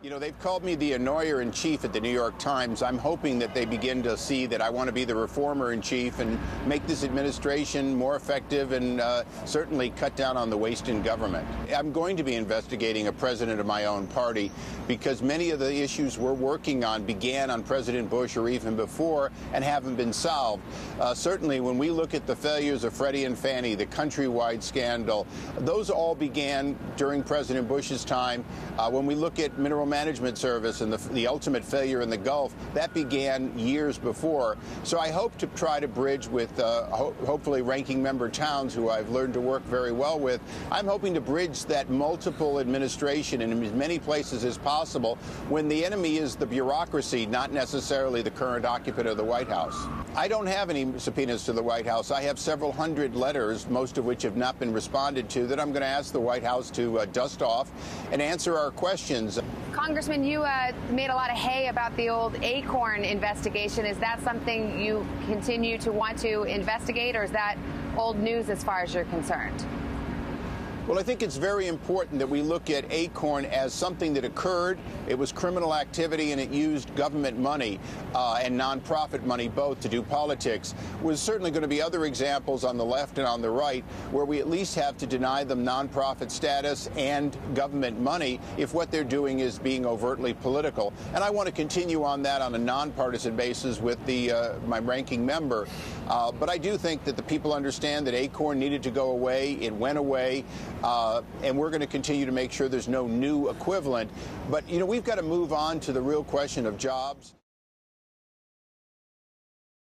You know, they've called me the annoyer-in-chief at the New York Times. I'm hoping that they begin to see that I want to be the reformer-in-chief and make this administration more effective and certainly cut down on the waste in government. I'm going to be investigating a president of my own party because many of the issues we're working on began on President Bush or even before and haven't been solved. Certainly, when we look at the failures of Freddie and Fannie, the countrywide scandal, those all began during President Bush's time. When we look at mineral management service and the ultimate failure in the Gulf, that began years before. So I hope to try to bridge with hopefully ranking member towns who I've learned to work very well with. I'm hoping to bridge that multiple administration in as many places as possible when the enemy is the bureaucracy, not necessarily the current occupant of the White House. I don't have any subpoenas to the White House. I have several hundred letters, most of which have not been responded to, that I'm going to ask the White House to dust off and answer our questions. Congressman, you made a lot of hay about the old ACORN investigation. Is that something you continue to want to investigate, or is that old news as far as you're concerned? Well, I think it's very important that we look at ACORN as something that occurred. It was criminal activity, and it used government money and nonprofit money both to do politics. There's certainly going to be other examples on the left and on the right where we at least have to deny them nonprofit status and government money if what they're doing is being overtly political. And I want to continue on that on a nonpartisan basis with my ranking member. But I do think that the people understand that ACORN needed to go away. It went away. And we're going to continue to make sure there's no new equivalent. But, you know, we've got to move on to the real question of jobs.